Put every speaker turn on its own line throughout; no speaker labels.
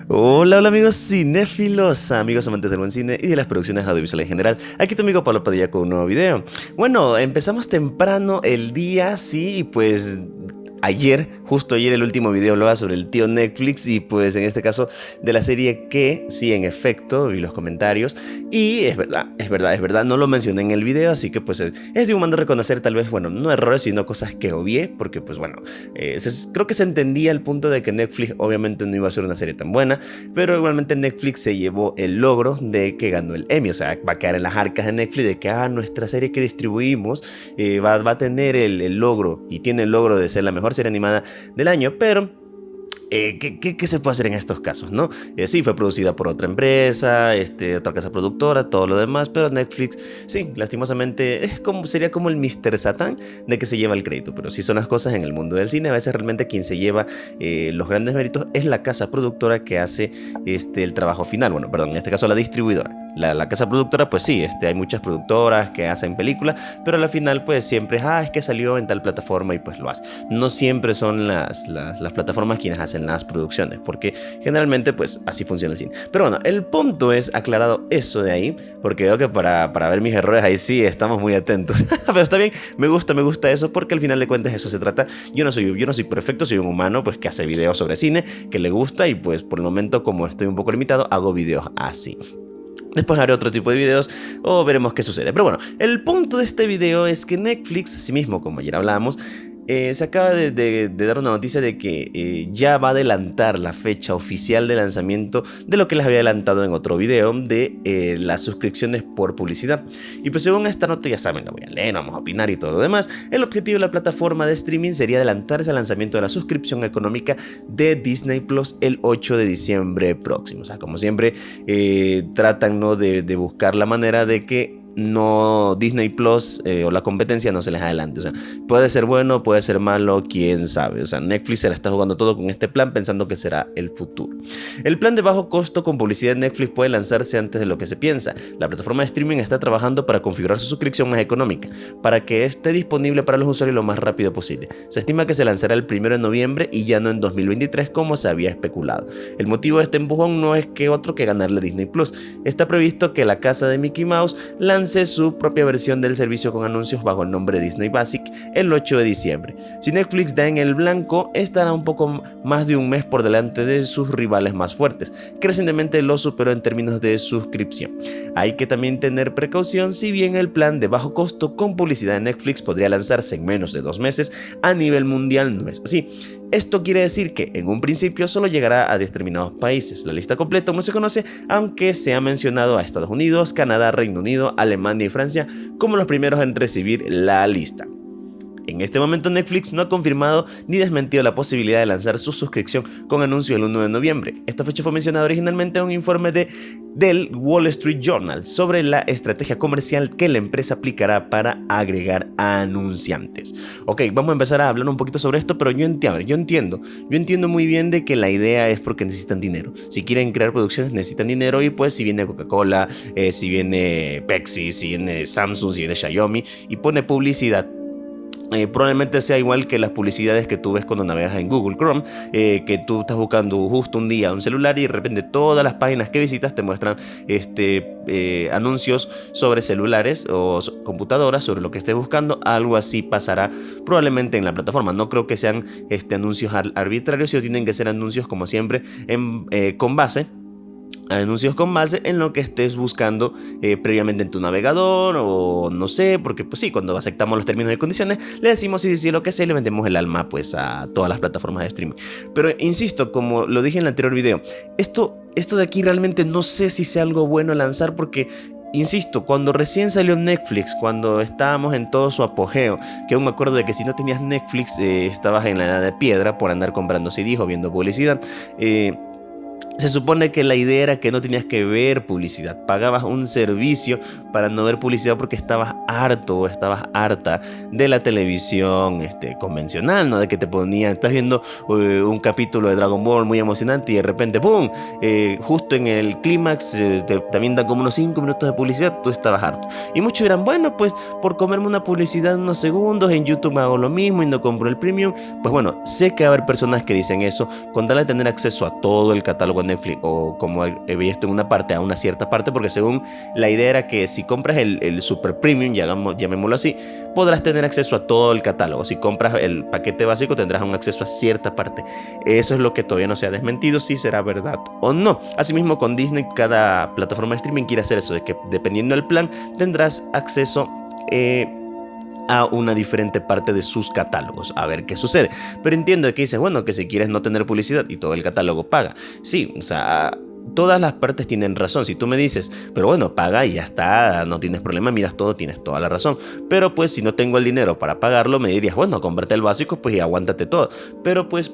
Hola, hola amigos cinéfilos, amigos amantes del buen cine y de las producciones audiovisuales en general. Aquí tu amigo Pablo Padilla con un nuevo video. Bueno, empezamos temprano el día, sí, y pues justo ayer el último video hablaba sobre el tío Netflix y pues en este caso de la serie que, sí, en efecto, vi los comentarios y es verdad, no lo mencioné en el video, así que pues es de humano reconocer tal vez, bueno, no errores, sino cosas que obvié, porque pues bueno, creo que se entendía el punto de que Netflix obviamente no iba a ser una serie tan buena, pero igualmente Netflix se llevó el logro de que ganó el Emmy, o sea, va a quedar en las arcas de Netflix de que nuestra serie que distribuimos va a tener el logro y tiene el logro de ser la mejor serie animada del año, pero ¿qué se puede hacer en estos casos, no? Sí, fue producida por otra empresa, otra casa productora, todo lo demás, pero Netflix, sí, lastimosamente, sería como el Mr. Satan de que se lleva el crédito, pero sí son las cosas en el mundo del cine, a veces realmente quien se lleva los grandes méritos es la casa productora que hace el trabajo final, bueno, perdón, en este caso la distribuidora. La casa productora, pues sí, hay muchas productoras que hacen películas, pero al final, pues siempre es que salió en tal plataforma y pues lo hace. No siempre son las plataformas quienes hacen las producciones, porque generalmente, pues así funciona el cine. Pero bueno, el punto es aclarado eso de ahí, porque veo que para ver mis errores ahí sí estamos muy atentos. Pero está bien, me gusta eso, porque al final de cuentas eso se trata. Yo no soy perfecto, soy un humano, pues que hace videos sobre cine, que le gusta y pues por el momento, como estoy un poco limitado, hago videos así. Después haré otro tipo de videos o veremos qué sucede. Pero bueno, el punto de este video es que Netflix, así mismo como ayer hablábamos, se acaba de dar una noticia de que ya va a adelantar la fecha oficial de lanzamiento de lo que les había adelantado en otro video de las suscripciones por publicidad. Y pues según esta nota, ya saben, la voy a leer, vamos a opinar y todo lo demás. El objetivo de la plataforma de streaming sería adelantar ese lanzamiento de la suscripción económica de Disney Plus el 8 de diciembre próximo. O sea, como siempre, tratan, ¿no?, de buscar la manera de que no Disney Plus o la competencia no se les adelante. O sea, puede ser bueno, puede ser malo, quién sabe. O sea, Netflix se la está jugando todo con este plan pensando que será el futuro. El plan de bajo costo con publicidad de Netflix puede lanzarse antes de lo que se piensa. La plataforma de streaming está trabajando para configurar su suscripción más económica, para que esté disponible para los usuarios lo más rápido posible. Se estima que se lanzará el 1 de noviembre y ya no en 2023 como se había especulado. El motivo de este empujón no es que otro que ganarle a Disney Plus. Está previsto que la casa de Mickey Mouse lance su propia versión del servicio con anuncios bajo el nombre Disney Basic el 8 de diciembre. Si Netflix da en el blanco, estará un poco más de un mes por delante de sus rivales más fuertes, que recientemente lo superó en términos de suscripción. Hay que también tener precaución, si bien el plan de bajo costo con publicidad de Netflix podría lanzarse en menos de 2 meses, a nivel mundial no es así. Esto quiere decir que en un principio solo llegará a determinados países. La lista completa no se conoce, aunque se ha mencionado a Estados Unidos, Canadá, Reino Unido, Alemania y Francia como los primeros en recibir la lista. En este momento Netflix no ha confirmado ni desmentido la posibilidad de lanzar su suscripción con anuncio el 1 de noviembre. Esta fecha fue mencionada originalmente en un informe del Wall Street Journal sobre la estrategia comercial que la empresa aplicará para agregar anunciantes. Ok, vamos a empezar a hablar un poquito sobre esto, pero yo entiendo muy bien de que la idea es porque necesitan dinero. Si quieren crear producciones necesitan dinero y pues si viene Coca-Cola, si viene Pepsi, si viene Samsung, si viene Xiaomi y pone publicidad, probablemente sea igual que las publicidades que tú ves cuando navegas en Google Chrome, que tú estás buscando justo un día un celular y de repente todas las páginas que visitas te muestran anuncios sobre celulares o computadoras, sobre lo que estés buscando. Algo así pasará probablemente en la plataforma. No creo que sean anuncios arbitrarios, sino tienen que ser anuncios como siempre con base en lo que estés buscando previamente en tu navegador, o no sé, porque pues sí, cuando aceptamos los términos y condiciones le decimos sí, lo que sé, le vendemos el alma pues a todas las plataformas de streaming. Pero insisto, como lo dije en el anterior video, esto de aquí realmente no sé si sea algo bueno lanzar, porque insisto, cuando recién salió Netflix, cuando estábamos en todo su apogeo, que aún me acuerdo de que si no tenías Netflix estabas en la edad de piedra por andar comprando CDs o viendo publicidad. Se supone que la idea era que no tenías que ver publicidad, pagabas un servicio para no ver publicidad porque estabas harto o estabas harta de la televisión convencional, ¿no? De que te ponían, estás viendo un capítulo de Dragon Ball muy emocionante y de repente ¡pum! Justo en el clímax también dan como unos 5 minutos de publicidad, tú estabas harto. Y muchos dirán, bueno, pues por comerme una publicidad en unos segundos, en YouTube hago lo mismo y no compro el premium. Pues bueno, sé que va a haber personas que dicen eso, con tal de tener acceso a todo el catálogo de Netflix o como he visto en una parte a una cierta parte, porque según la idea era que si compras el Super Premium, llamémoslo así, podrás tener acceso a todo el catálogo. Si compras el paquete básico tendrás un acceso a cierta parte. Eso es lo que todavía no se ha desmentido, si será verdad o no. Asimismo, con Disney, cada plataforma de streaming quiere hacer eso, de que dependiendo del plan tendrás acceso a una diferente parte de sus catálogos, a ver qué sucede. Pero entiendo que dices, bueno, que si quieres no tener publicidad y todo el catálogo paga. Sí, o sea, todas las partes tienen razón. Si tú me dices, pero bueno, paga y ya está, no tienes problema, miras todo, tienes toda la razón. Pero pues si no tengo el dinero para pagarlo, me dirías, bueno, cómprate el básico pues y aguántate todo. Pero pues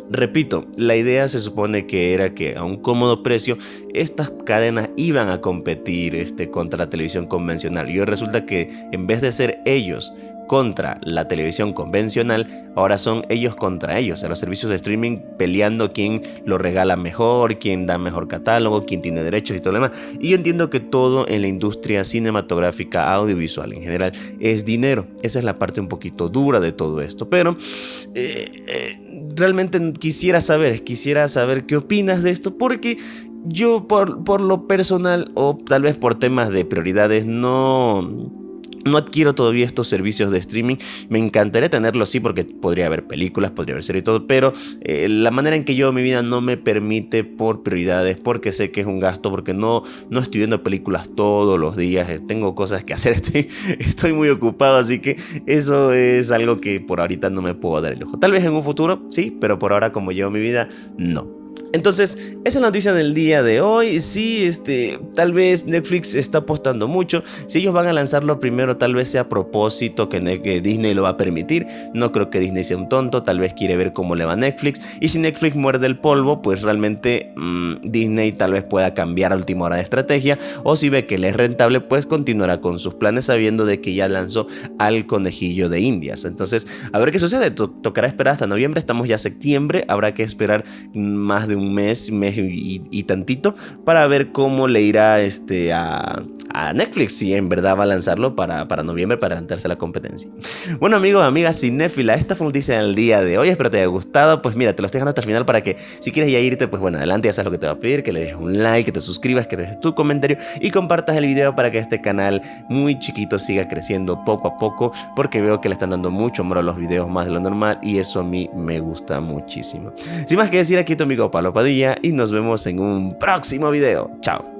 repito, la idea se supone que era que a un cómodo precio estas cadenas iban a competir contra la televisión convencional. Y hoy resulta que en vez de ser ellos contra la televisión convencional, ahora son ellos contra ellos, a los servicios de streaming peleando quién lo regala mejor, quién da mejor catálogo, quién tiene derechos y todo lo demás. Y yo entiendo que todo en la industria cinematográfica, audiovisual en general, es dinero. Esa es la parte un poquito dura de todo esto, pero realmente quisiera saber qué opinas de esto, porque yo por lo personal, o tal vez por temas de prioridades, no adquiero todavía estos servicios de streaming. Me encantaría tenerlos, sí, porque podría haber películas, podría haber series y todo, pero la manera en que yo mi vida no me permite por prioridades, porque sé que es un gasto, porque no estoy viendo películas todos los días, tengo cosas que hacer, estoy muy ocupado, así que eso es algo que por ahorita no me puedo dar el lujo. Tal vez en un futuro, sí, pero por ahora como llevo mi vida, no. Entonces, esa noticia del día de hoy, sí, tal vez Netflix está apostando mucho. Si ellos van a lanzarlo primero, tal vez sea a propósito que Disney lo va a permitir. No creo que Disney sea un tonto, tal vez quiere ver cómo le va a Netflix. Y si Netflix muerde el polvo, pues realmente Disney tal vez pueda cambiar a última hora de estrategia. O si ve que le es rentable, pues continuará con sus planes sabiendo de que ya lanzó al conejillo de Indias. Entonces, a ver qué sucede. Tocará esperar hasta noviembre, estamos ya a septiembre. Habrá que esperar más de un mes y tantito para ver cómo le irá a Netflix, si en verdad va a lanzarlo para noviembre, para adelantarse a la competencia. Bueno, amigos, amigas cinéfila, esta fue la noticia del día de hoy. Espero te haya gustado. Pues mira, te lo estoy dejando hasta el final para que si quieres ya irte, pues bueno, adelante, ya sabes lo que te va a pedir, que le dejes un like, que te suscribas, que dejes tu comentario y compartas el video para que este canal muy chiquito siga creciendo poco a poco, porque veo que le están dando mucho amor a los videos, más de lo normal, y eso a mí me gusta muchísimo. Sin más que decir, aquí tu amigo Pablo Padilla y nos vemos en un próximo video. Chao.